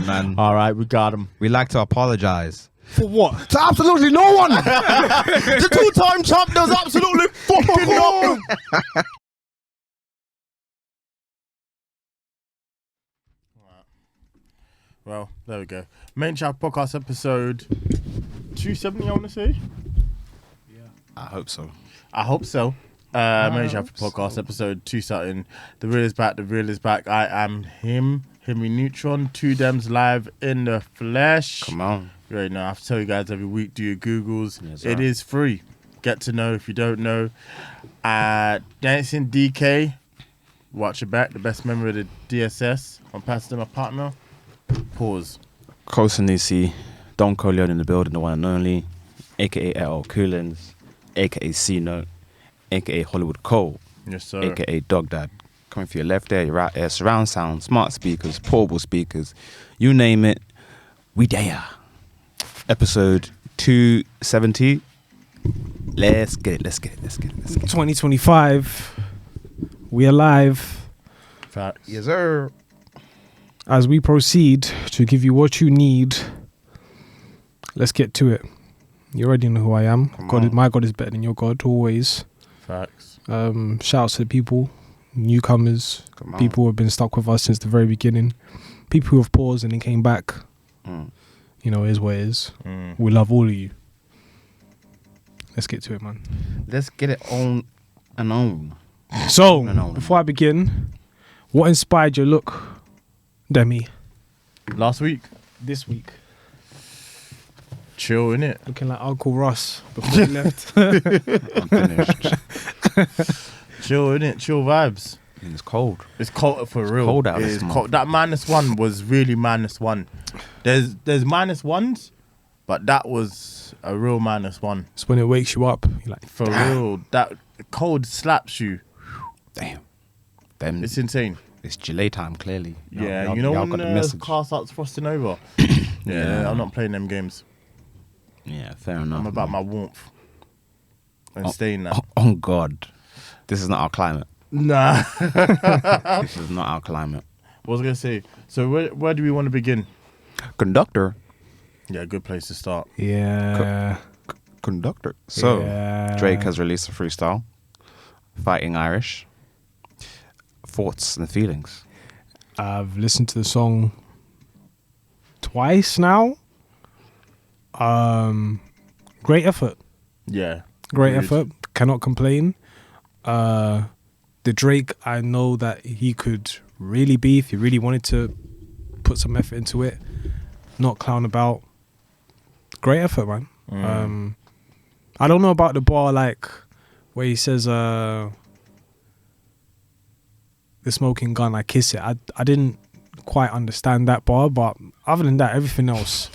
man. All right, we got him. We like to apologize. For what? To absolutely no one. The two-time champ does absolutely fucking nothing. Well, there we go. Main Chat Podcast episode 270, I want to say. I hope so. I hope so. Main Chat Podcast episode 2 The real is back. The real is back. I am him. Himmy Neutron. 2 Dems live in the flesh. Come on. You already know. I have to tell you guys every week. Do your Googles. Yes, it is free. Get to know if you don't know. Dancing DK. Watch it back. The best member of the DSS. I'm passing my partner. Pause. Kosanisi, Don Corleone in the building, the one and only, aka L. Coolins, aka C Note, aka Hollywood Cole, Yes, sir. aka Dog Dad. Coming for your left there, your right there, surround sound, smart speakers, portable speakers, you name it, we there. Episode 270. Let's get it. 2025, we alive. Facts. Yes, sir. As we proceed to give you what you need, let's get to it. You already know who I am. My God is better than your God, always. Facts. Shout out to the people, newcomers, people who have been stuck with us since the very beginning, people who have paused and then came back. You know, it is what it is. We love all of you. Let's get to it, man. Let's get it on and on. So, No. before I begin, what inspired your look, Demi, Last week. this week? Chill, innit? Looking like Uncle Ross before he left. I'm finished. Chill, innit? Chill vibes. And it's cold. It's cold for real. cold out It this is month. cold. That -1 was really -1. There's -1s, but that was a real -1. It's when it wakes you up. You're like, For real. That cold slaps you. Damn. It's insane. It's July time, clearly. Yeah, y'all when got the the message. car starts frosting over. Yeah. I'm not playing them games. Yeah, fair enough. I'm about my warmth and staying there. Oh God, this is not our climate. Nah. This is not our climate. What was I gonna say? So where do we want to begin? Conductor. Yeah, good place to start. yeah. Conductor. So Yeah. Drake has released a freestyle, Fighting Irish. Thoughts and feelings. I've listened to the song twice now. Great effort. Yeah. Great Agreed. effort. Cannot complain. The Drake, I know that he could really be, if he really wanted to put some effort into it, not clown about. Great effort, man. I don't know about the bar, like, where he says, the smoking gun, I kiss it. I didn't quite understand that bar, but other than that, everything else.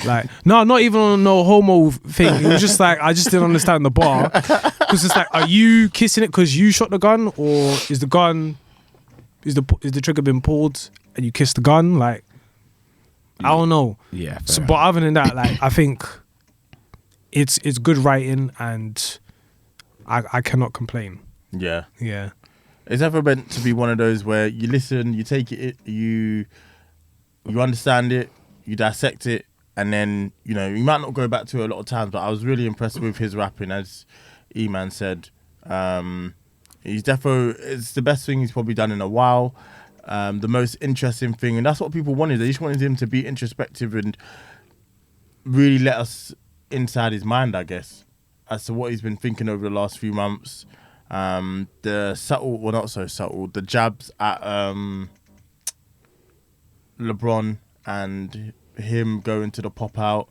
Like, no, not even on no homo thing. It was just like, I just didn't understand the bar. Because it's like, are you kissing it because you shot the gun? Or is the trigger been pulled and you kissed the gun? Like, I don't know. Yeah. So, but other than that, like, I think it's good writing and I cannot complain. Yeah. Yeah. It's ever meant to be one of those where you listen, you take it, you understand it, you dissect it, and then, you know, you might not go back to it a lot of times, but I was really impressed with his rapping, as E-Man said. He's it's the best thing he's probably done in a while. The most interesting thing, and that's what people wanted. They just wanted him to be introspective and really let us inside his mind, I guess, as to what he's been thinking over the last few months. The subtle, well, not so subtle, the jabs at LeBron and him going to the pop out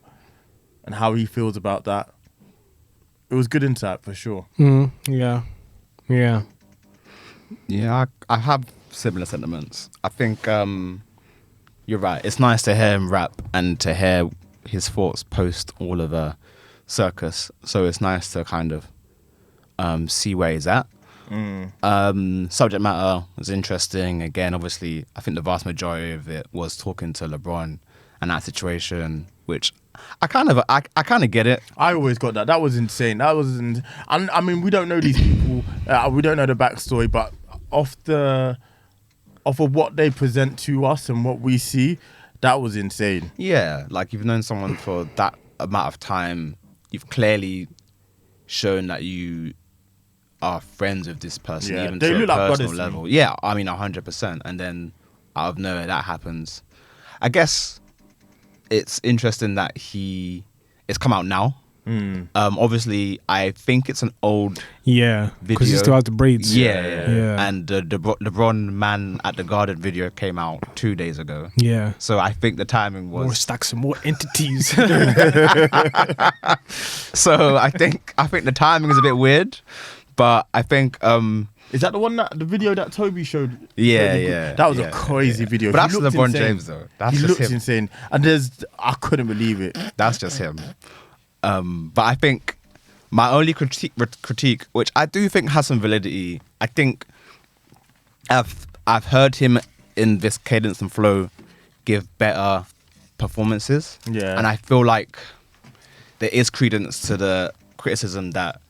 and how he feels about that. It was good insight for sure. Yeah. Yeah. Yeah, I have similar sentiments. I think you're right. It's nice to hear him rap and to hear his thoughts post all of the circus. So it's nice to kind of see where he's at. Subject matter was interesting. Again, obviously, I think the vast majority of it was talking to LeBron and that situation, which I kind of get it. I always got that. That was insane. That was, I mean, we don't know these people. We don't know the backstory, but off of what they present to us and what we see, That was insane. Yeah, like you've known someone for that amount of time. You've clearly shown that you are friends with this person, Yeah, even they to a look like personal brothers to me. level. Yeah, I mean 100%. And then out of nowhere that happens. I guess it's interesting that it's come out now. Obviously, I think it's an old Yeah, because he video. still has the braids. Yeah. And the LeBron Man at the Garden video came out 2 days ago. Yeah. So I think the timing More was. stacks and more entities. So I think the timing is a bit weird, but I think Is that the video that Toby showed? Yeah, Toby? yeah, That was yeah, a crazy video. But He that's looked LeBron insane. James though. That's He just looks him. insane, and I couldn't believe it. That's just him. But I think my only critique, which I do think has some validity, I think I've heard him in this cadence and flow give better performances. Yeah. And I feel like there is credence to the criticism that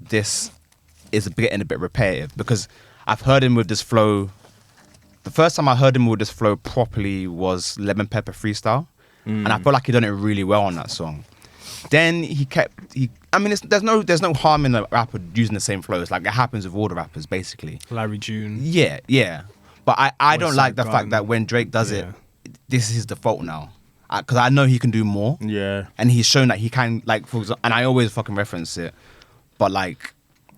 this is getting a bit repetitive, because I've heard him with this flow. The first time I heard him with this flow properly was Lemon Pepper Freestyle. And I feel like he done it really well on that song. Then there's no harm in a rapper using the same flows. Like it happens with all the rappers, basically. Larry June. Yeah. But I don't West like Side the Gun. fact that when Drake does Yeah. it, this is his default now. Because I know he can do more. Yeah. And he's shown that he can, like, for example, and I always fucking reference it, but like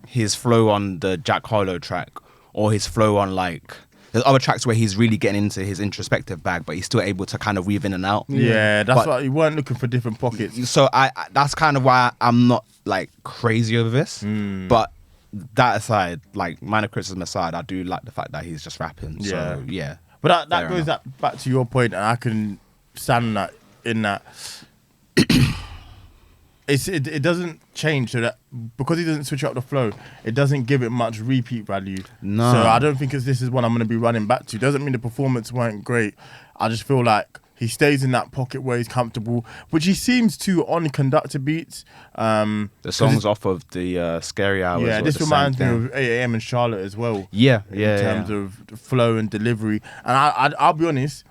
his flow on the Jack Harlow track, or his flow on like, there's other tracks where he's really getting into his introspective bag, but he's still able to kind of weave in and out. Yeah, that's But- why you weren't looking for different pockets. So I that's kind of why I'm not like crazy over this. But that aside, like minor criticism aside, I do like the fact that he's just rapping. So yeah. But that Fair goes enough. back to your point, and I can stand that in that. It doesn't change, so that because he doesn't switch up the flow, it doesn't give it much repeat value. No. So I don't think this is what I'm going to be running back to. Doesn't mean the performance weren't great. I just feel like he stays in that pocket where he's comfortable, which he seems to on Conductor beats. The songs off of the Scary Hours. Yeah, were this the same reminds me thing. of 8 AM in Charlotte as well. Yeah. In terms of flow and delivery. And I'll be honest,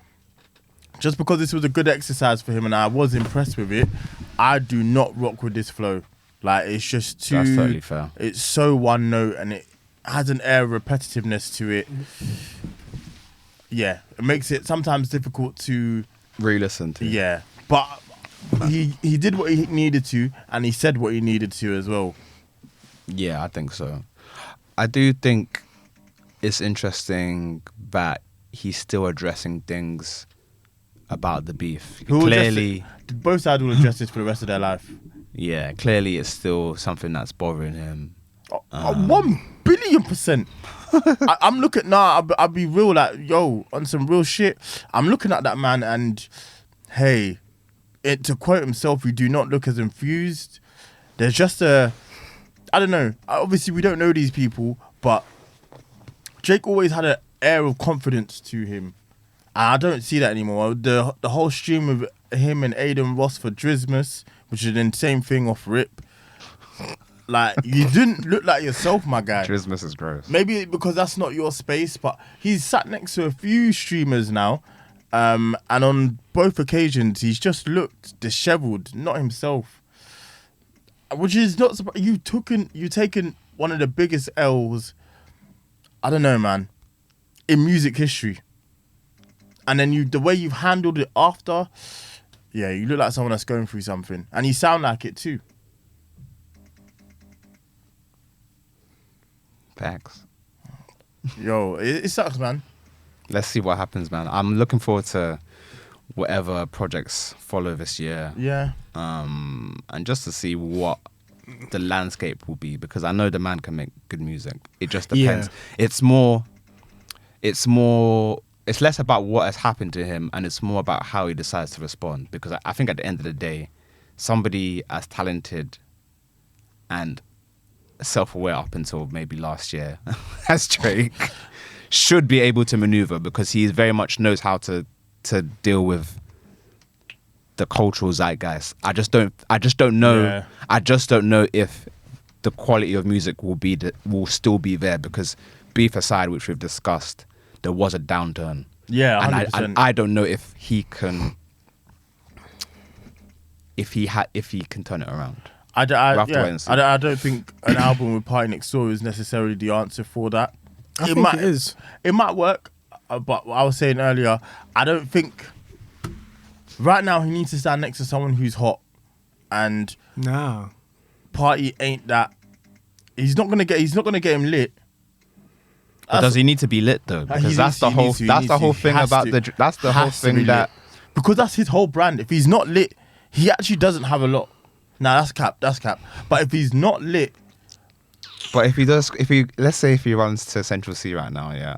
just because this was a good exercise for him and I was impressed with it, I do not rock with this flow. Like, it's just too... That's totally fair. It's so one note and it has an air of repetitiveness to it. Yeah, it makes it sometimes difficult to... Re-listen to. Yeah, but he did what he needed to and he said what he needed to as well. Yeah, I think so. I do think it's interesting that he's still addressing things about the beef. Who will Clearly, Both sides will address this for the rest of their life. yeah, clearly it's still something that's bothering him. 1,000,000,000%. I'm looking I'll be real, like, yo, on some real shit. I'm looking at that man and hey, to quote himself, you do not look as infused. There's just I don't know. Obviously, we don't know these people, but Drake always had an air of confidence to him. And I don't see that anymore. The whole stream of him and Aiden Ross for Drizmas, which is an insane thing off Rip. Like, you didn't look like yourself, my guy. Christmas is gross. Maybe because that's not your space, but he's sat next to a few streamers now. And on both occasions, he's just looked disheveled, not himself. Which is not surprising. You've taken one of the biggest L's, I don't know, man, in music history. And then the way you've handled it after, yeah, you look like someone that's going through something. And you sound like it too. Facts. Yo, it sucks, man. Let's see what happens, man. I'm looking forward to whatever projects follow this year. Yeah. And just to see what the landscape will be, because I know the man can make good music. It just depends. Yeah. It's less about what has happened to him and it's more about how he decides to respond, because I think at the end of the day, somebody as talented and self-aware up until maybe last year as Drake should be able to maneuver, because he very much knows how to deal with the cultural zeitgeist. I just don't know. Yeah. I just don't know if the quality of music will still be there, because beef aside, which we've discussed, there was a downturn. Yeah, and 100%. I don't know if he can. If he can turn it around. I have to wait and see. don't think an album with Party Next Door is necessarily the answer for that. I think it is. It might work, but what I was saying earlier, I don't think right now he needs to stand next to someone who's hot, and Nah. Party ain't that. He's not gonna get him lit. But does he need to be lit though? Because that's the whole thing about the. That's the whole thing that. Because that's his whole brand. If he's not lit, he actually doesn't have a lot. Nah, that's cap. But if he's not lit, But let's say if he runs to Central C right now, yeah.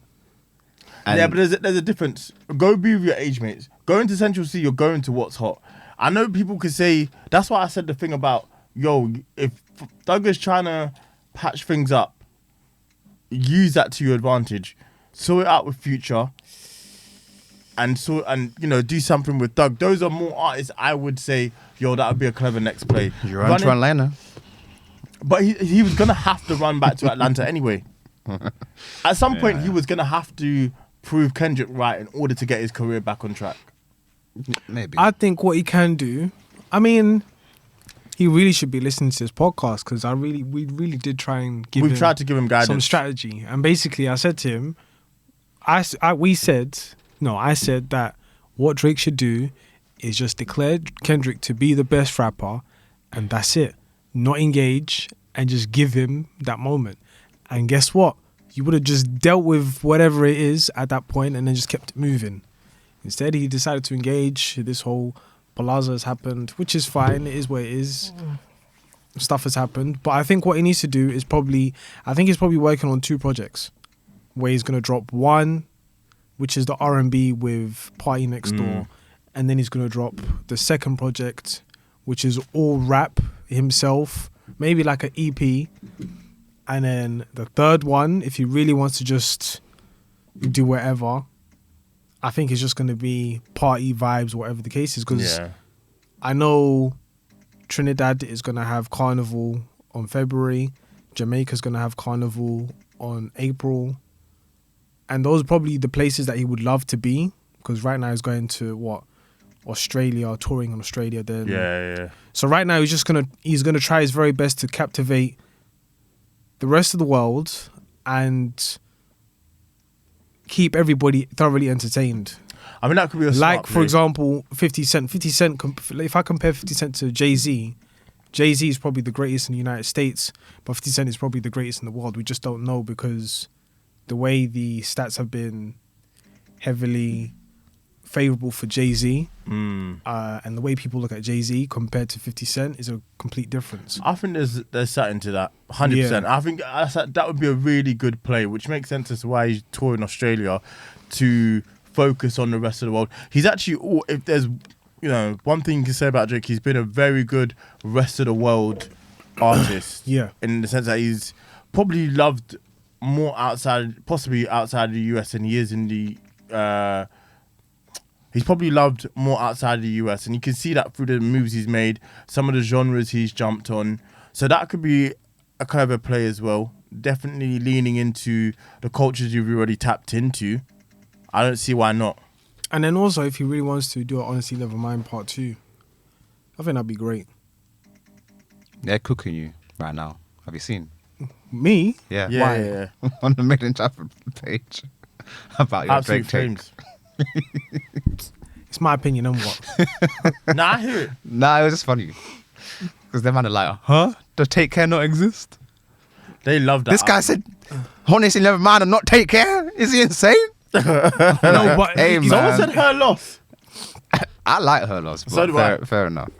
yeah, but there's a difference. Go be with your age mates. Going to Central C, you're going to what's hot. I know people could say, that's why I said the thing about, yo, if Doug is trying to patch things up, use that to your advantage. Sort it out with Future. And do something with Doug. Those are more artists I would say, yo, that would be a clever next play. You're on to Atlanta. But he was gonna have to run back to Atlanta anyway. At some point, he was gonna have to prove Kendrick right in order to get his career back on track. Maybe. I think what he can do, I mean, he really should be listening to this podcast because we really did try and give We've tried to give him guidance. some strategy. And basically, I said to him, I said that what Drake should do is just declare Kendrick to be the best rapper, and that's it. Not engage and just give him that moment. And guess what? You would have just dealt with whatever it is at that point and then just kept it moving. Instead, he decided to engage. This whole palazzo has happened, which is fine. It is what it is. Stuff has happened. But I think what he needs to do is he's probably working on 2 projects where he's going to drop one, which is the R&B with Party Next Door. And then he's going to drop the second project, which is all rap himself, maybe like an EP. And then the third one, if he really wants to just do whatever, I think it's just going to be party vibes, whatever the case is. Because I know Trinidad is going to have Carnival on February. Jamaica's going to have Carnival on April. And those are probably the places that he would love to be. Because right now he's going to, Australia, touring in Australia. Then Yeah. So right now he's gonna try his very best to captivate the rest of the world and keep everybody thoroughly entertained. I mean, that could be a smart For play. example, 50 Cent. 50 Cent, if I compare 50 Cent to Jay-Z, Jay-Z is probably the greatest in the United States, but 50 Cent is probably the greatest in the world. We just don't know because the way the stats have been heavily favourable for Jay-Z and the way people look at Jay-Z compared to 50 Cent is a complete difference. I think there's something to that, 100%. I think that would be a really good play, which makes sense as to why he's touring Australia to focus on the rest of the world. He's actually, if there's, one thing you can say about Drake, he's been a very good rest of the world artist. In the sense that he's probably loved more possibly outside the US than he is in the. He's probably loved more outside the US, and you can see that through the moves he's made, some of the genres he's jumped on. So that could be a clever play as well. Definitely leaning into the cultures you've already tapped into. I don't see why not. And then also, if he really wants to do it, Honestly Nevermind Part 2, I think that'd be great. They're cooking you right now. Have you seen? Me? Yeah. Yeah. On the Made in Trafford page about your Absolute Drake take. flames. It's my opinion on what? Nah, I hear it. Nah, it was just funny. Because them man are like, huh? Does Take Care not exist? They love that. This guy said, honestly, never mind, and not Take Care? Is he insane? No, but Hey, man. Someone said her loss. I like her loss, but So do I. fair enough.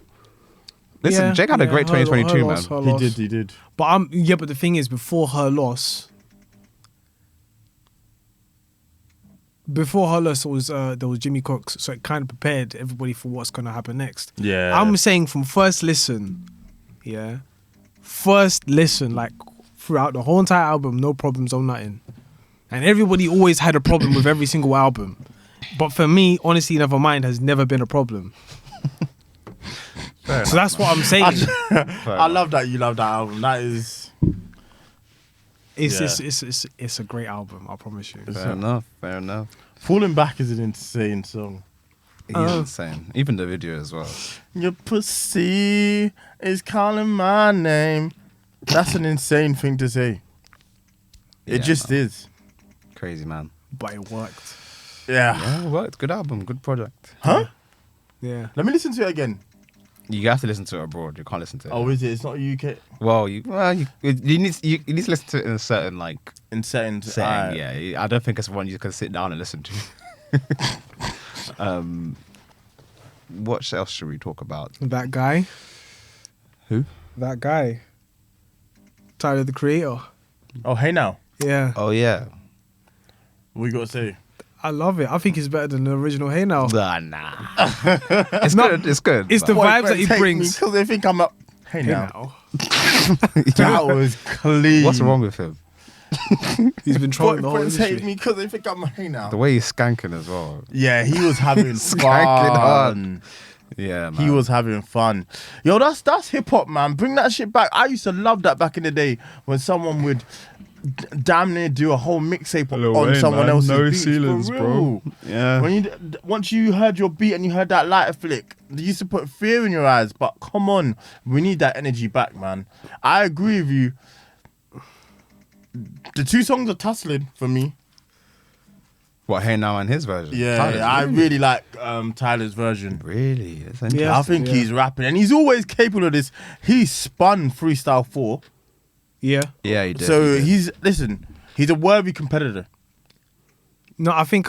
Listen, Jake had a great 2022, man. He did. But but the thing is, before her loss, there was Jimmy Cooks, so it kind of prepared everybody for what's going to happen next. Yeah. I'm saying from first listen, like throughout the whole entire album, no problems, no nothing. And everybody always had a problem with every single album. But for me, Honestly Nevermind has never been a problem. So that's what I'm saying. I love that you love that album. That is... It's a great album, I promise you. Fair enough. Falling Back is an insane song. He's insane. Even the video as well. Your pussy is calling my name. That's an insane thing to say. It Yeah, just man. is. Crazy, man. But it worked. Yeah. Yeah, it worked. Good album. Good project. Huh? Yeah. Let me listen to it again. You have to listen to it abroad. You can't listen to it. Oh, is it? It's not UK Well, you need to listen to it in a certain like in settings. setting. Alright. Yeah, I don't think it's one you can sit down and listen to. What else should we talk about? That guy. Who? That guy. Tyler the Creator. Oh, hey now. Yeah. Oh yeah. What you got to say? I love it. I think it's better than the original Hey Now. Nah. It's good. It's good. It's the but- vibes that he brings. Because they think I'm up. Hey, Hey now. Now. That was clean. What's wrong with him? He's been trolling the whole Boyfriends hate industry. me because they think I'm a hey now. The way he's skanking as well. Yeah, he was having Skanking hard. fun. Yeah, man. He was having fun. Yo, that's hip hop, man. Bring that shit back. I used to love that back in the day when someone would damn near do a whole mixtape on someone else's beat. For real. Yeah. When once you heard your beat and you heard that lighter flick, they used to put fear in your eyes. But come on, we need that energy back, man. I agree with you. The two songs are tussling for me. What, Hey Now and his version? Yeah, Tyler's, I really? really like Tyler's version. Really? That's interesting. Yeah. I think Yeah. he's rapping, and he's always capable of this. He spun Freestyle 4, Yeah. Yeah, he did. so he did. he's a worthy competitor. No, I think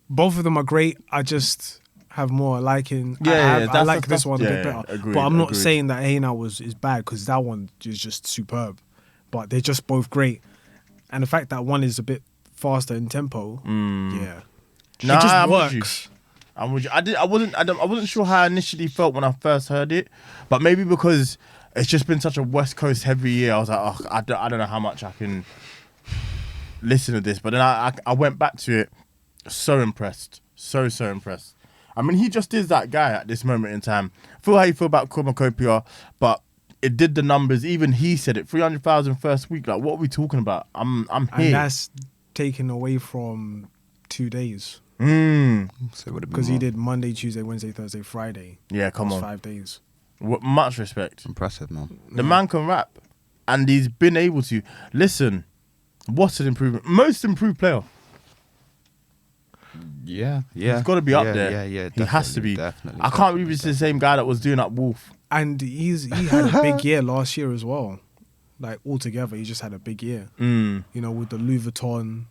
both of them are great. I just have more liking. I like this one a bit better. Agreed, but I'm not agreed. saying that Hey Now is bad because that one is just superb. But they're just both great. And the fact that one is a bit faster in tempo, yeah. Nah, it just I'm with works. you. I'm with you. I wasn't sure how I initially felt when I first heard it, but maybe because it's just been such a West Coast heavy year, I was like, oh, I don't know how much I can listen to this. But then I went back to it, so impressed, so impressed. I mean, he just is that guy at this moment in time. Feel how you feel about Cornucopia, but it did the numbers. Even he said it. 300,000 first week. Like, what are we talking about? I'm here. And that's taken away from 2 days. So it would have been Because he more did Monday, Tuesday, Wednesday, Thursday, Friday. Yeah, come That's on. 5 days. Much respect. impressive, man. The man can rap, and he's been able to. Listen, what's an improvement? Most improved player. Yeah. He's got to be up Yeah, there. Yeah. He has to be. Definitely. I can't believe it's the same guy that was doing that Wolf. And he had a big year last year as well. Like, altogether, he just had a big year. You know, with the Louis Vuitton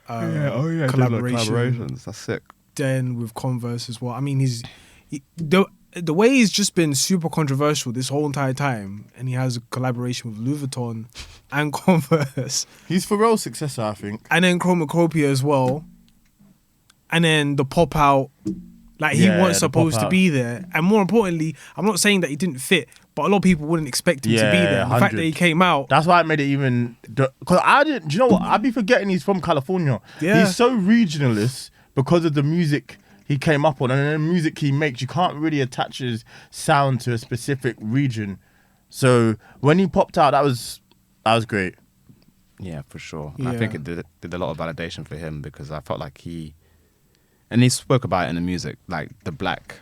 collaboration. Collaborations. That's sick. Then with Converse as well. I mean, the way he's just been super controversial this whole entire time, and he has a collaboration with Louis Vuitton and Converse, He's Pharrell's successor, I think. and then Chromacopia as well, and then the pop out. Like, he Yeah, wasn't the supposed pop to out. be there. And more importantly, I'm not saying that he didn't fit, but a lot of people wouldn't expect him to be Yeah, there. And the fact that 100. he came out, That's why I made it even. Because I didn't. Do you know what? I'd be forgetting he's from California. Yeah. He's so regionalist because of the music he came up on, and the music he makes. You can't really attach his sound to a specific region. So when he popped out, that was great. Yeah, for sure. Yeah. I think it did a lot of validation for him because I felt like and he spoke about it in the music, like the black,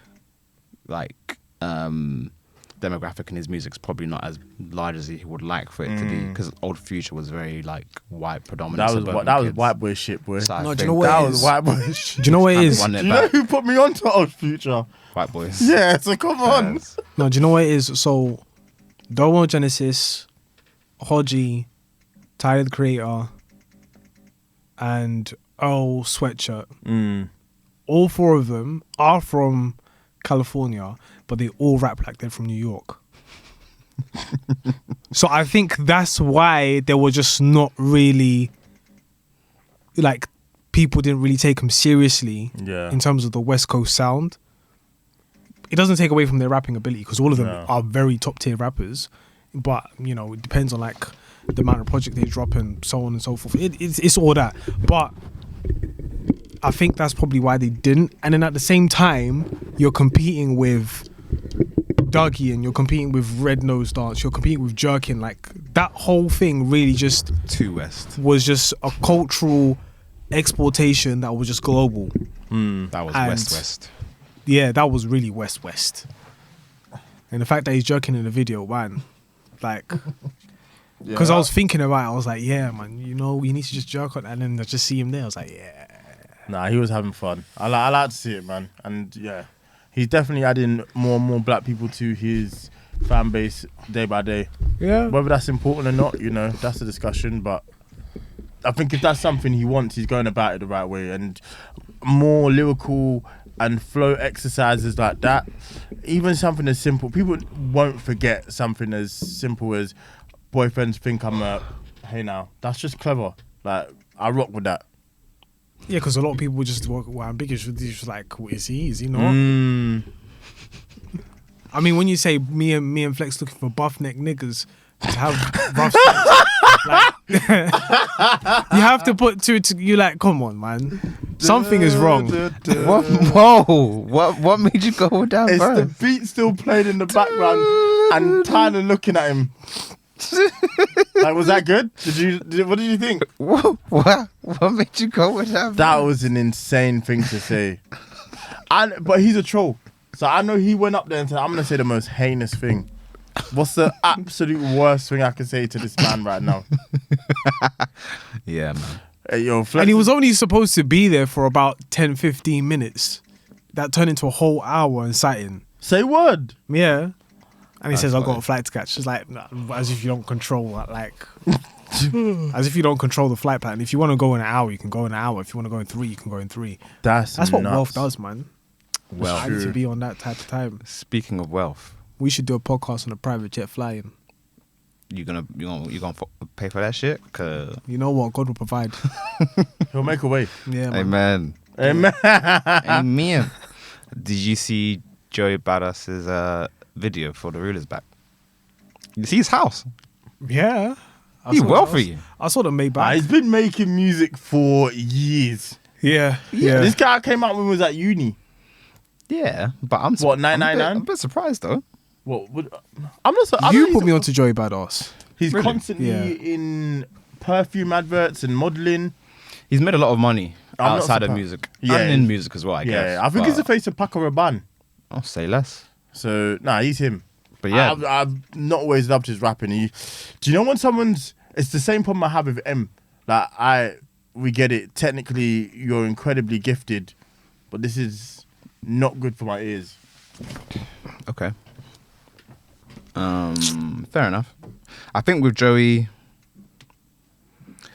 demographic in his music's probably not as large as he would like for it to be because Old Future was very like white predominant. That was suburban kids. white boy shit, boy. So I No, do you think know what That it was is? white boy shit. do you know what it kind of is? won it Do you know back. who put me on to Old Future? White boys. Yeah, so come on. Yes. No, do you know what it is? So, Domo Genesis, Hodgie, Tyler the Creator, and Earl Sweatshirt. All four of them are from California, but they all rap like they're from New York. So I think that's why they were just not really, like, people didn't really take them seriously Yeah. in terms of the West Coast sound. It doesn't take away from their rapping ability because all of them No. are very top tier rappers, but you know, it depends on like the amount of project they drop and so on and so forth. It's all that, but I think that's probably why they didn't. And then at the same time, you're competing with Dougie and you're competing with Red Nose Dance, you're competing with Jerkin. Like, that whole thing really just Too West. was just a cultural exportation that was just global. That was And- West. Yeah, that was really West. And the fact that he's jerking in the video, man, like, because I was thinking about it, I was like, yeah, man, you need to just jerk on, and then I just see him there, I was like, yeah. Nah, he was having fun. I like to see it, man. And yeah, he's definitely adding more and more black people to his fan base day by day. Yeah. Whether that's important or not, that's a discussion. But I think if that's something he wants, he's going about it the right way. And more lyrical and flow exercises like that, even something as simple, people won't forget something as simple as boyfriends think I'm a hey now. That's just clever. Like, I rock with that. Yeah, because a lot of people just were ambiguous. They're just like, is he not? I mean, when you say me and Flex looking for buff neck niggas to have rough sex, like, you have to put two to you. Like, come on, man, something is wrong. What? Whoa! What made you go with that It's verse? the beat still playing in the background and Tyler looking at him. Like, was that good? What did you think? What made you go with that? That was an insane thing to say. But he's a troll. So I know he went up there and said, I'm going to say the most heinous thing. What's the absolute worst thing I can say to this man right now? Yeah, man. Hey, yo, Flex And he was only supposed to be there for about 10-15 minutes. That turned into a whole hour and sighting. Say word. Yeah. And he says, I've got funny. a flight to catch. It's like, nah, as if you don't control that, like, as if you don't control the flight plan. If you want to go in an hour, you can go in an hour. If you want to go in 3, you can go in 3. That's what nuts. wealth does, man. Well, I need to be on that type of time. speaking of wealth, We should do a podcast on a private jet flying. you gonna pay for that shit? 'Cause You know what? God will provide. He'll make a way. Yeah, man. amen. Amen. Amen. Did you see Joey Badass's video for the Ruler's Back? You see his house? Yeah. He's wealthy. I saw the Maybach. He's been making music for years. Yeah. This guy came out when he was at uni. Yeah, but I'm What, I'm 999? a bit surprised though. What? I'm not so. I know You he's- put me onto Joey Badass. He's Really? constantly Yeah. in perfume adverts and modelling. He's made a lot of money I'm not outside of surprised. music Yeah. and in music as well. I guess. Yeah, I think he's the face of Paco Rabanne. I'll say less. So, he's him. But yeah, I've not always loved his rapping. Do you know when someone's... It's the same problem I have with M. Like, we get it. Technically, you're incredibly gifted, but this is not good for my ears. okay. Fair enough. I think with Joey,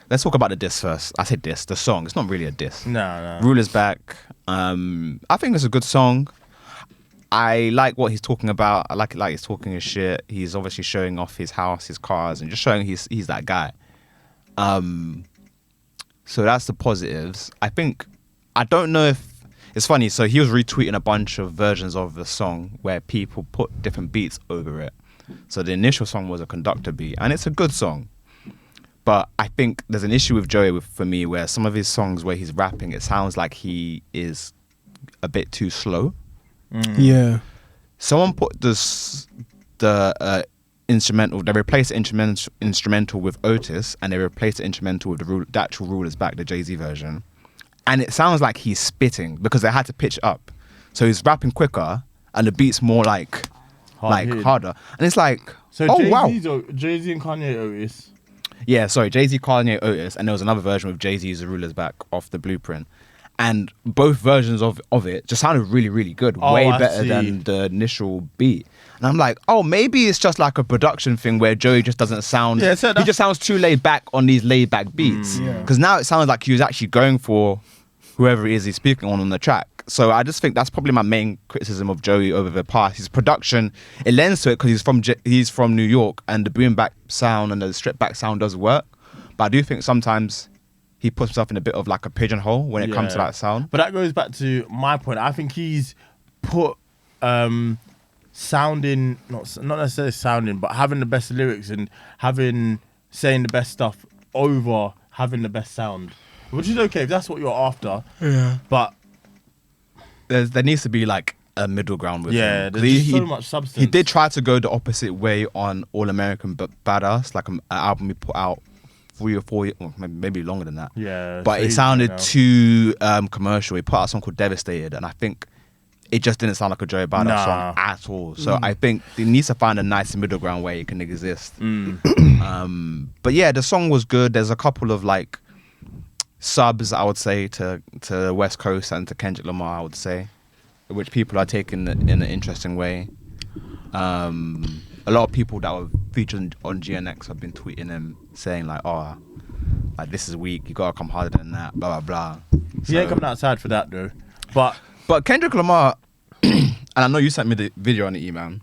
let's talk about the diss first. I said diss, the song. It's not really a diss. No. Ruler's Back. I think it's a good song. I like what he's talking about. I like it like he's talking his shit. He's obviously showing off his house, his cars, and just showing he's that guy. So that's the positives. I don't know if it's funny. So he was retweeting a bunch of versions of the song where people put different beats over it. So the initial song was a Conductor beat, and it's a good song. But I think there's an issue with Joey for me where some of his songs where he's rapping, it sounds like he is a bit too slow. Yeah. Someone put the instrumental. They replaced the instrumental with Otis, and they replaced the instrumental with the actual Ruler's Back, the Jay-Z version. And it sounds like he's spitting because they had to pitch up, so he's rapping quicker, and the beat's more like Hard-hitting. harder. And it's like, So oh Jay-Z's wow, Jay-Z and Kanye Otis. yeah. Sorry, Jay-Z, Kanye, Otis, and there was another version with Jay-Z's The Ruler's Back off the Blueprint. And both versions of it just sounded really, really good. Oh, Way I better see. than the initial beat. And I'm like, oh, maybe it's just like a production thing where Joey just doesn't sound... Yeah, so he that's- just sounds too laid back on these laid back beats. Yeah. Because now it sounds like he was actually going for whoever it is he's speaking on the track. So I just think that's probably my main criticism of Joey over the past. His production, it lends to it because he's from New York, and the boom back sound and the strip back sound does work. But I do think sometimes he puts himself in a bit of like a pigeonhole when it comes to Yeah. that sound. But that goes back to my point. I think he's put sounding, not necessarily sounding, but having the best lyrics and saying the best stuff over having the best sound, which is okay if that's what you're after. Yeah. But There needs to be like a middle ground with yeah, him. there's 'Cause just so much substance. He did try to go the opposite way on All American but Badass, like an album he put out 3 or 4 years, well, maybe longer than that. Yeah, But so it he's sounded right now. too commercial. He put out a song called Devastated, and I think it just didn't sound like a Joey Badass Nah. song at all. So I think he needs to find a nice middle ground where he can exist. But yeah, the song was good. There's a couple of like subs, I would say, to West Coast and to Kendrick Lamar, I would say, which people are taking in an interesting way. A lot of people that were featured on GNX have been tweeting him saying like, oh, like this is weak, you gotta come harder than that, blah blah blah. He ain't coming outside for that though. But Kendrick Lamar, and I know you sent me the video on the email.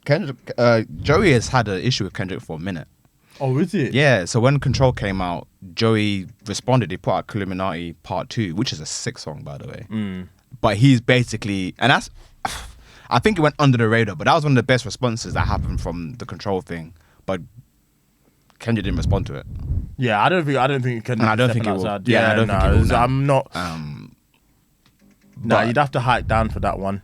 Kendrick, Joey has had an issue with Kendrick for a minute. oh, is it? Yeah, so when Control came out, Joey responded. He put out Illuminati Part 2, which is a sick song, by the way. But he's basically, and that's, I think it went under the radar, but that was one of the best responses that happened from the Control thing. But Kendrick didn't respond to it. Yeah, I don't think it can. And I don't think it will. Yeah, I don't think it will now. I'm not. But- you'd have to hike down for that one.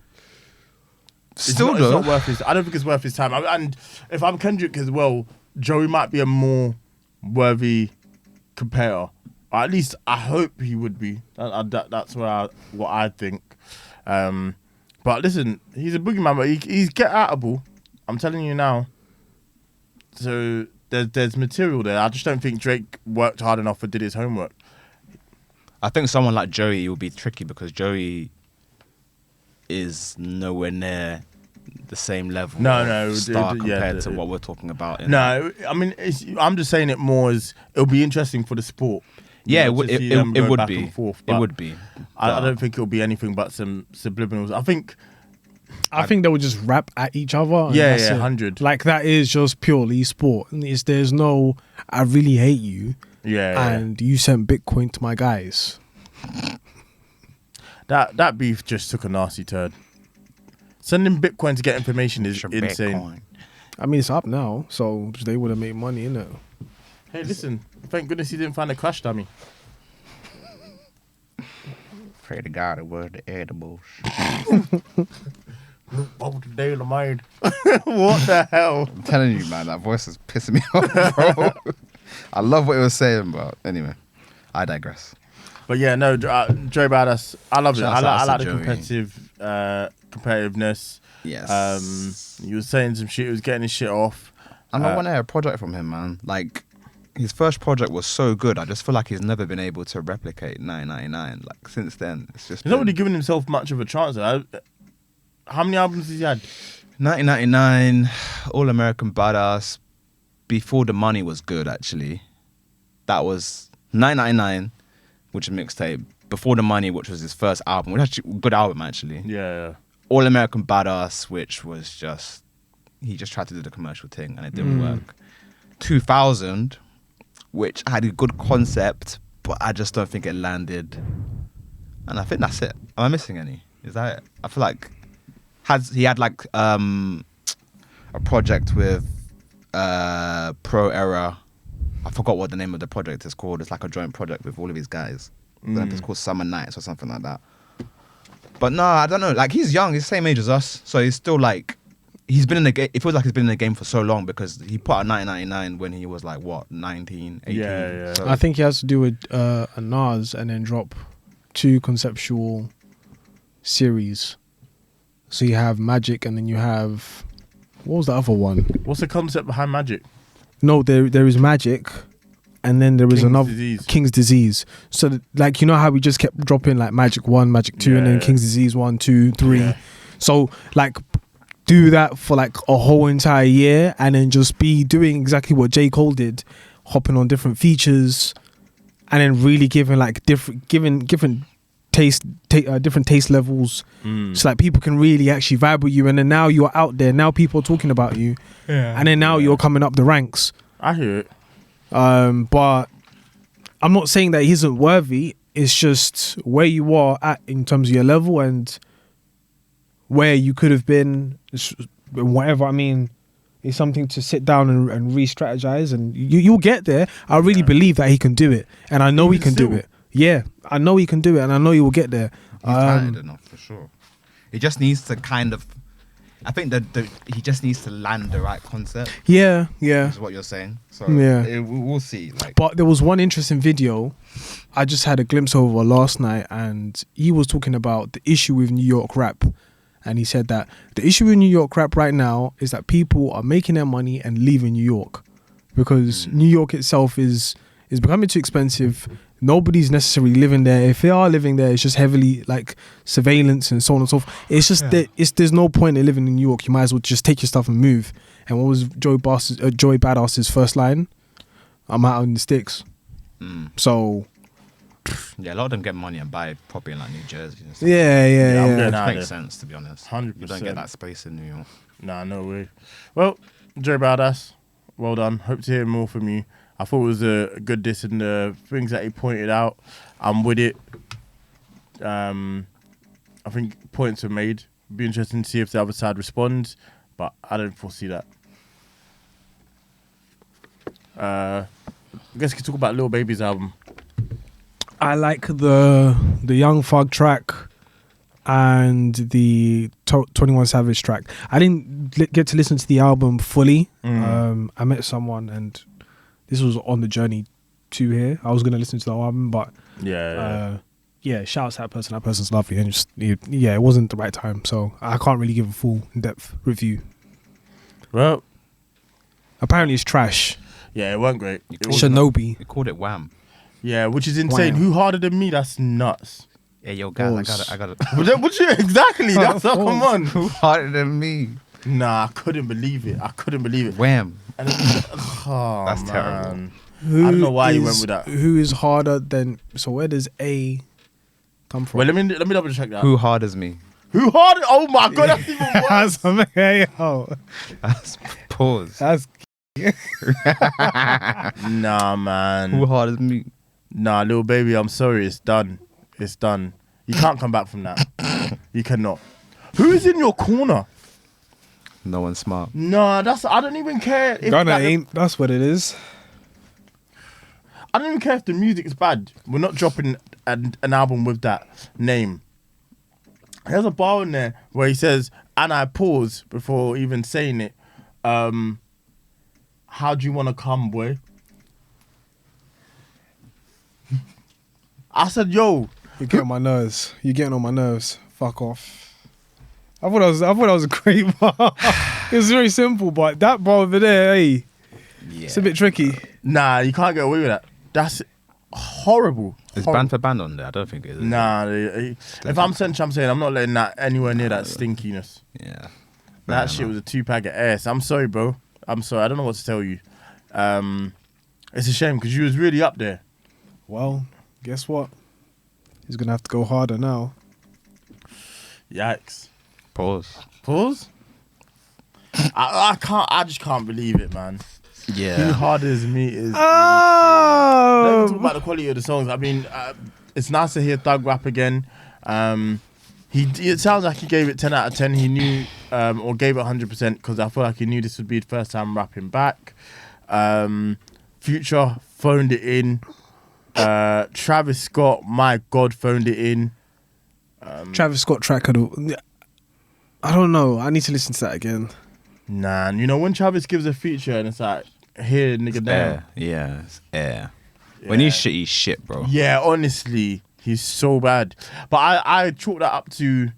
Still it's though, not worth his. I don't think it's worth his time. And if I'm Kendrick as well, Joey might be a more worthy competitor. Or at least I hope he would be. That's what I think. But listen, he's a boogeyman, but he's get outable. I'm telling you now. So there's material there. I just don't think Drake worked hard enough or did his homework. I think someone like Joey will be tricky because Joey is nowhere near the same level of star compared to what we're talking about. No, I mean, I'm just saying it more as it'll be interesting for the sport. Yeah, You know, to see them it go would back be. and forth, It but would be. I don't think it'll be anything but some subliminals. I think they would just rap at each other. And Yeah, that's yeah, it. 100. Like that is just purely sport. There's no, I really hate you, yeah. and you sent Bitcoin to my guys. That beef just took a nasty turn. Sending Bitcoin to get information is Your insane. Bitcoin. I mean, it's up now, so they would have made money, innit? Hey, listen, thank goodness he didn't find a crash dummy. Pray to God it was the edibles. Oh, today the mind. What the hell? I'm telling you, man, that voice is pissing me off, bro. I love what he was saying, but anyway, I digress. But yeah, no, Joey Badass. I love it. Shouts I out like to the Joey. competitiveness. Yes. He was saying some shit. He was getting his shit off. And I want to hear a project from him, man. Like, his first project was so good. I just feel like he's never been able to replicate 999. Like, since then, it's just He's not really giving himself much of a chance. How many albums has he had? 1999, All American Badass. Before the Money was good, actually. That was 999, which is a mixtape. Before the Money, which was his first album, which was actually a good album, actually. Yeah. All American Badass, which was just, he just tried to do the commercial thing and it didn't work. 2000, which had a good concept, but I just don't think it landed. And I think that's it. Am I missing any? Is that it? I feel like he had like a project with Pro Era. I forgot what the name of the project is called. It's like a joint project with all of these guys. I don't know if it's called Summer Nights or something like that. But no, I don't know. Like, he's young. He's the same age as us. So he's still like, he's been in the game. It feels like he's been in the game for so long because he put out 1999 when he was like, what, 19, 18? Yeah. So, I think he has to do with a Nas and then drop 2 conceptual series. So you have Magic and then you have, what was the other one? What's the concept behind Magic? No, there is Magic, and then there is another Disease. King's Disease. So like, you know how we just kept dropping like Magic 1, Magic 2, and then Yeah. King's Disease 1, 2, 3. Yeah. So like, do that for like a whole entire year, and then just be doing exactly what J. Cole did, hopping on different features, and then really giving like different taste levels, so like people can really actually vibe with you. And then now you're out there, now people are talking about you, and then now you're coming up the ranks. I hear it. But I'm not saying that he isn't worthy. It's just where you are at in terms of your level and where you could have been, whatever. I mean, it's something to sit down and re-strategize, and you'll get there. I really believe that he can do it, and I know he can do it. Yeah, I know he can do it, and I know he will get there. he's talented enough for sure. He just needs to kind of, I think that he just needs to land the right concept. Yeah. Is what you're saying. So Yeah. we'll see. Like, But there was one interesting video I just had a glimpse over last night, and he was talking about the issue with New York rap. And he said that the issue with New York rap right now is that people are making their money and leaving New York because New York itself is becoming too expensive. Nobody's necessarily living there. If they are living there, it's just heavily like surveillance and so on and so forth. It's just that there's no point in living in New York. You might as well just take your stuff and move. And what was Joey Badass's first line? I'm out in the sticks. So yeah, a lot of them get money and buy property in like New Jersey and stuff. yeah. I'm getting Which out makes there. sense, to be honest. 100%. You don't get that space in New York. Nah, no way. Well, Joe Badass, well done. Hope to hear more from you. I thought it was a good diss, and the things that he pointed out, I'm with it. I think points are made. Be interesting to see if the other side responds, but I don't foresee that. I guess we could talk about Lil Baby's album. I like the Young Thug track and the 21 Savage track. I didn't get to listen to the album fully. I met someone, and this was on the journey to here. I was going to listen to the album, but shout out to that person. That person's lovely, and just it wasn't the right time, so I can't really give a full in-depth review. Well, Apparently it's trash. yeah, it weren't great. It was Shinobi. We called it WHAM. Yeah, which is insane. Wow. Who harder than me? That's nuts. Yeah, yo, guys, Pause. I got it. What you exactly? That's come on. Who harder than me? Nah, I couldn't believe it. WHAM. And That's terrible. Man. I don't know why you went with that. Who is harder than? So where does A come from? Well, let me double check that. Who hard as me? Who harder? Oh my god, that's even worse. That's pause. That's Nah, man. Who hard as me? Nah, Lil Baby, I'm sorry. It's done. It's done. You can't come back from that. You cannot. Who is in your corner? No one's smart. Nah, I don't even care. If Ghana that- ain't. That's what it is. I don't even care if the music's bad. We're not dropping an album with that name. There's a bar in there where he says, and I pause before even saying it. How do you want to come, boy? I said, yo. You're getting on my nerves. You're getting on my nerves. Fuck off. I thought that was a great bar. It was very simple, but that bar over there, hey, it's a bit tricky. Nah, you can't get away with that. That's horrible. Is Horrible. band for band on there? I don't think it is. Nah, if I'm Sergio, I'm saying I'm not letting that anywhere near that stinkiness. Yeah. That shit was a 2-pack of ass. I'm sorry, bro. I'm sorry. I don't know what to tell you. It's a shame because you was really up there. Well, guess what? He's gonna have to go harder now. Yikes. Pause. I can't. I just can't believe it, man. Who Yeah. harder as me is. Let's Oh, talk about the quality of the songs. I mean, it's nice to hear Thug rap again. It sounds like he gave it 10 out of 10. He knew, or gave it 100% because I feel like he knew this would be the first time rapping back. Future phoned it in. Travis Scott, my God, phoned it in. Travis Scott track. I don't know. I need to listen to that again. Nah, you know when Travis gives a feature and it's like, here, nigga, down. Air. Yeah. It's air. When he's shit, bro. Yeah, honestly, he's so bad. But I chalk that up to,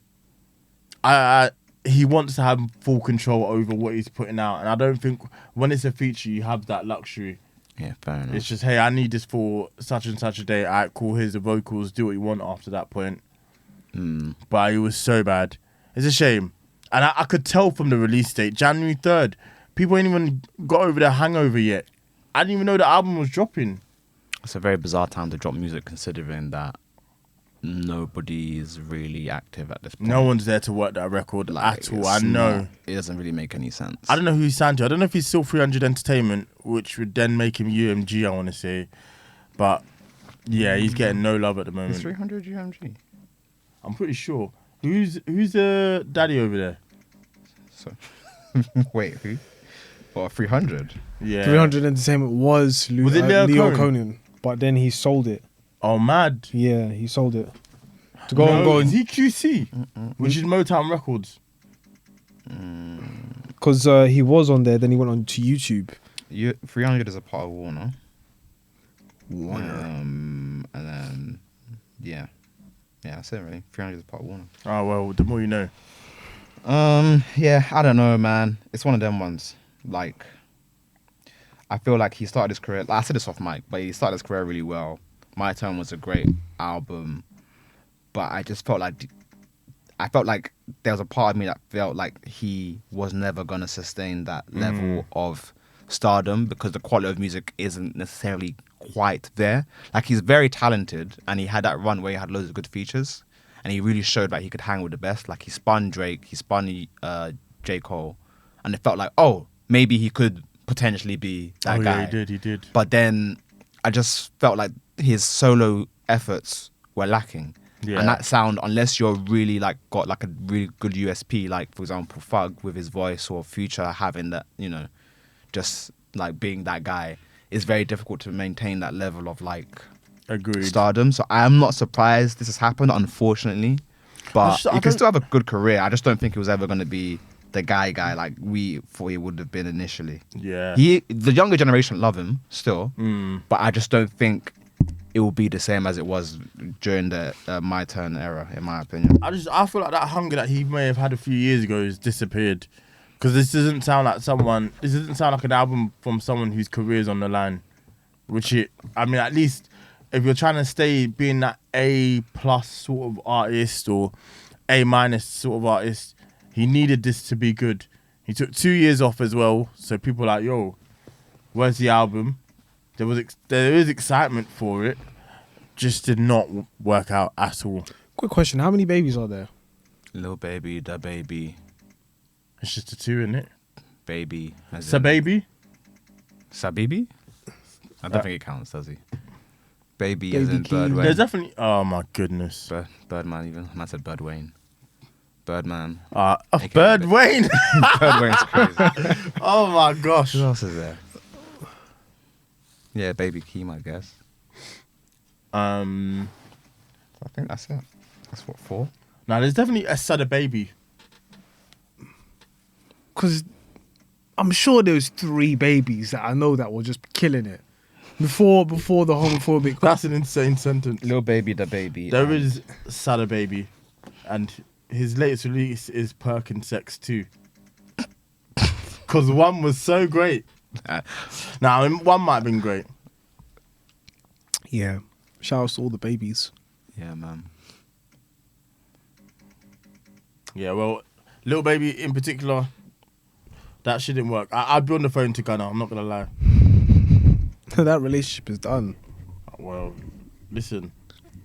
he wants to have full control over what he's putting out, and I don't think when it's a feature you have that luxury. Yeah, fair enough. It's just, hey, I need this for such and such a day. Alright, cool. Here's the vocals. Do what you want after that point. But it was so bad. It's a shame. And I could tell from the release date, January 3rd, people ain't even got over their hangover yet. I didn't even know the album was dropping. It's a very bizarre time to drop music considering that nobody is really active at this point. No one's there to work that record at all. I it's know. not- it doesn't really make any sense. I don't know who he's signed to. I don't know if he's still 300 Entertainment, which would then make him UMG, I want to say. But, yeah, he's getting no love at the moment. It's 300 UMG. I'm pretty sure. Who's the daddy over there? So, wait, who? What, 300? Yeah. 300 Entertainment was Was it Leo Leo Cohen? Conan, but then he sold it. Oh, mad. Yeah, he sold it to go and No, go. is he QC? Which is Motown Records. Because he was on there, then he went on to YouTube. 300 is a part of Warner. Warner. And then, yeah, that's it really. 300 is a part of Warner. Oh well, the more you know. Yeah, I don't know, man. It's one of them ones. Like, I feel like he started his career. I said this off mic, but he started his career really well. My Turn was a great album, but I just felt like there was a part of me that felt like he was never gonna sustain that level of stardom because the quality of music isn't necessarily quite there. Like, he's very talented, and he had that run where he had loads of good features, and he really showed that he could hang with the best. Like, he spun Drake, he spun J. Cole, and it felt like, oh, maybe he could potentially be that guy. Yeah, he did. But then I just felt like his solo efforts were lacking. Yeah. And that sound, unless you're really like got like a really good USP, like for example Thug with his voice, or Future having that, you know, just like being that guy, it's very difficult to maintain that level of like Agreed. stardom. So I'm not surprised this has happened, unfortunately. But I he can don't- still have a good career. I just don't think he was ever going to be the guy like we thought he would have been initially. Yeah. The younger generation love him still, Mm. but I just don't think it will be the same as it was during the My Turn era, in my opinion. I feel like that hunger that he may have had a few years ago has disappeared. Because this doesn't sound like an album from someone whose career's on the line. I mean, at least if you're trying to stay being that A+ sort of artist or A- sort of artist, he needed this to be good. He took 2 years off as well, so people are like, yo, where's the album? There is excitement for it, just did not work out at all. Quick question: how many babies are there? Lil Baby, Da Baby, It's just a 2, isn't it? Baby. It's a baby. Sabibi? I don't think it counts, does he? Baby as Baby in Keem. Bird There's Wayne. definitely. Oh my goodness. Birdman even. I said Bird Wayne. Birdman. Bird Wayne. Bird Wayne's crazy. Oh my gosh. Who else is there? Yeah, Baby Keem, I guess. I think that's it. That's what, 4? Now there's definitely a Sada Baby. Because I'm sure there's 3 babies that I know that were just killing it before the homophobic. That's an insane sentence. Lil Baby, Da Baby. There is Sada Baby, and his latest release is Perkin Sex 2. Because 1 was so great. Now 1 might have been great. Yeah, shout out to all the babies. Yeah, man. Yeah, well, Lil Baby in particular, that shit didn't work. I'd be on the phone to Gunna, I'm not gonna lie. That relationship is done. Well, listen.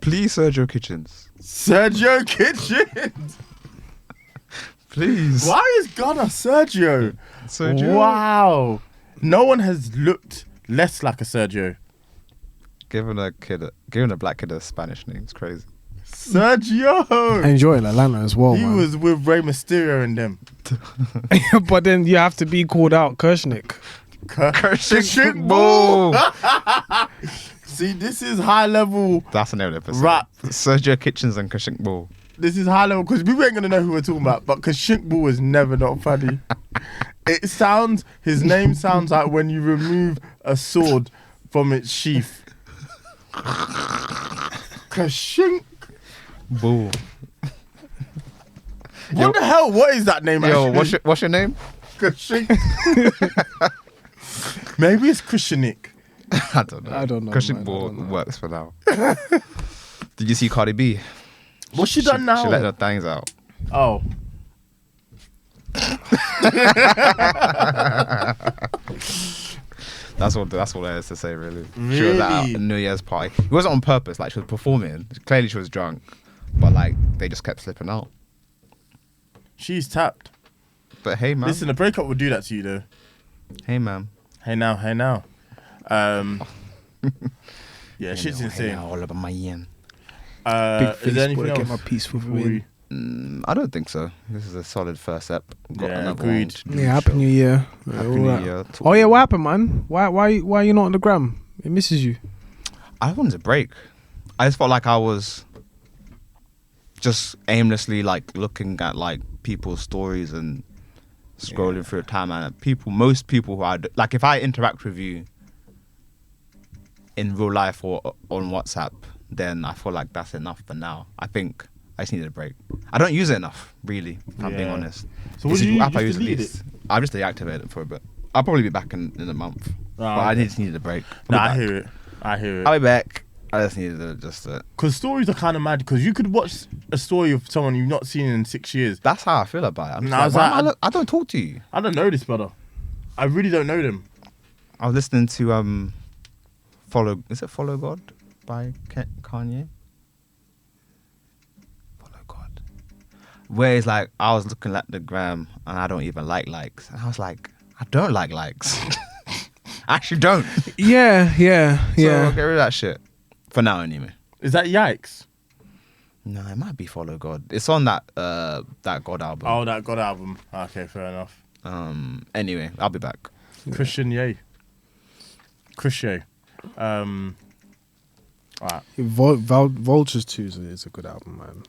Please, Sergio Kitchens. Sergio Kitchens! Please. Why is Gunna Sergio? Sergio. Wow. No one has looked less like a Sergio. Giving a black kid a Spanish name is crazy. Sergio! I enjoy Atlanta as well, He man. was with Rey Mysterio and them. But then you have to be called out, Kirsnick. Kirsnick Boo. See, this is high level. That's an episode. Rap. Sergio Kitchens and Kirsnick Ball. This is high level because we ain't gonna know who we're talking about. But Kirsnick Ball is never not funny. His name sounds like when you remove a sword from its sheath. Kashink. Boo. What the hell? What is that name? Yo, actually? what's your name? Kashink. Maybe it's Kirsnick. I don't know. Kirsnick man, I Ball don't know. works for now. Did you see Cardi B? What's she done now? She let her things out. Oh. That's all there is to say, really. She was at Really? a New Year's party. It wasn't on purpose. Like, she was performing. Clearly, she was drunk, but like they just kept slipping out. She's tapped. But hey, man. Listen, a breakup would do that to you, though. Hey, man. Hey now. Yeah, shit's insane. All over my yen. Is there anything Get else? my peaceful before we- I don't think so. This is a solid first ep. Got Yeah, another agreed. one to do Yeah, Happy show. New Year. Happy All New right. Year. Oh yeah, what happened, man? Why you not on the gram? It misses you. I wanted a break. I just felt like I was just aimlessly like looking at like people's stories and scrolling through time, and most people who like, if I interact with you in real life or on WhatsApp, then I feel like that's enough for now. I think I just needed a break. I don't use it enough, really, if I'm being honest. So what do you app I use? use the least. I just deactivated it for a bit. I'll probably be back in a month. But I just needed a break. I hear it. I hear it. I'll be back. I just needed to Because stories are kind of mad. Because you could watch a story of someone you've not seen in 6 years. That's how I feel about it. I'm Nah, just like, I don't talk to you. I don't know this brother. I really don't know them. I was listening to Follow God by Kanye? Follow God. Where it's like, I was looking at the gram and I don't even like likes. And I was like, I don't like likes. I actually don't. Yeah. So get rid of that shit. For now, anyway. Is that Yikes? No, it might be Follow God. It's on that God album. Oh, that God album. Okay, fair enough. Anyway, I'll be back. Christian Ye. Alright. Vultures 2 is a good album, man.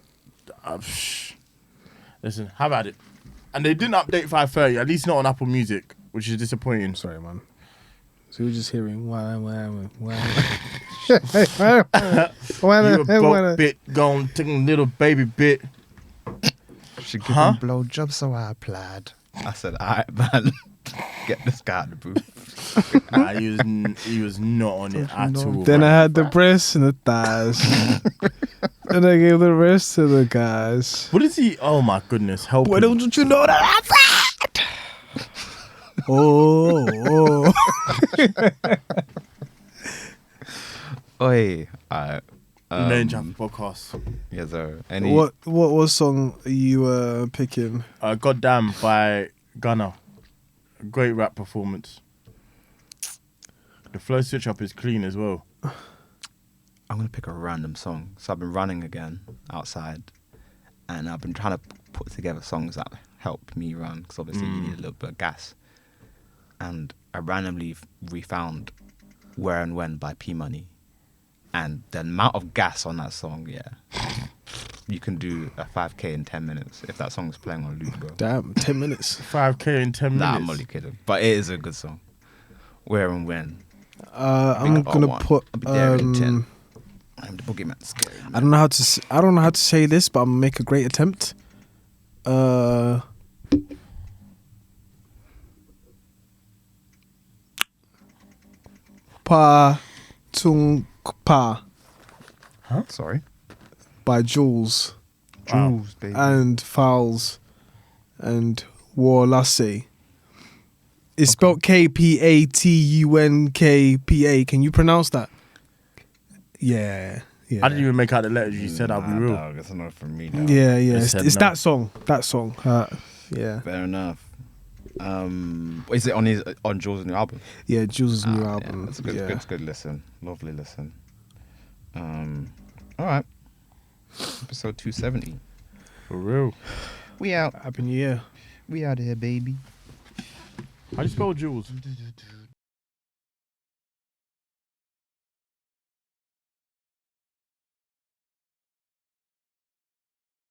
Listen, how about it? And they didn't update 5:30, at least not on Apple Music, which is disappointing. Sorry, man. So we're just hearing why. You a broke bit, gon' take a little baby bit. She give him blowjob, so I applied. I said, alright, man. Get this guy out of the booth. He was not on it at all. Then I had the breasts and the thighs. Then I gave the rest to the guys. What is he? Oh my goodness, help Why him. don't you know that I said? Oh. Oi. Alright. Main Jump podcast. Yes, sir. What song are you picking? Goddamn by Gunna. Great rap performance. The flow switch up is clean as well. I'm going to pick a random song. So I've been running again outside, and I've been trying to put together songs that help me run, because obviously you need a little bit of gas. And I randomly refound Where and When by P Money. And the amount of gas on that song, you can do a 5K in 10 minutes if that song's playing on loop, bro. Damn, 10 minutes. 5K in 10 minutes. Nah, I'm only kidding. But it is a good song. Where and When. I'm gonna put. I'll be there in 10. I'm the boogeyman. Scary, man. I don't know how to say this, but I'm gonna make a great attempt. Pa Tung Pa Sorry. by Jules Jules, baby. and Fowls and Warlassi. It's spelled KPATUNKPA. Can you pronounce that? Yeah. I didn't even make out the letters you said, I'll be real. Dog, it's not for me, dog. Yeah. Just It's said no. that song. That song. Yeah. Fair enough. Is it on Jules' new album? Yeah, Jules' new Yeah, album. that's a good listen. Lovely listen. All right. Episode 270. For real. We out. Happy New Year. We out here, baby. How do you spell Jules?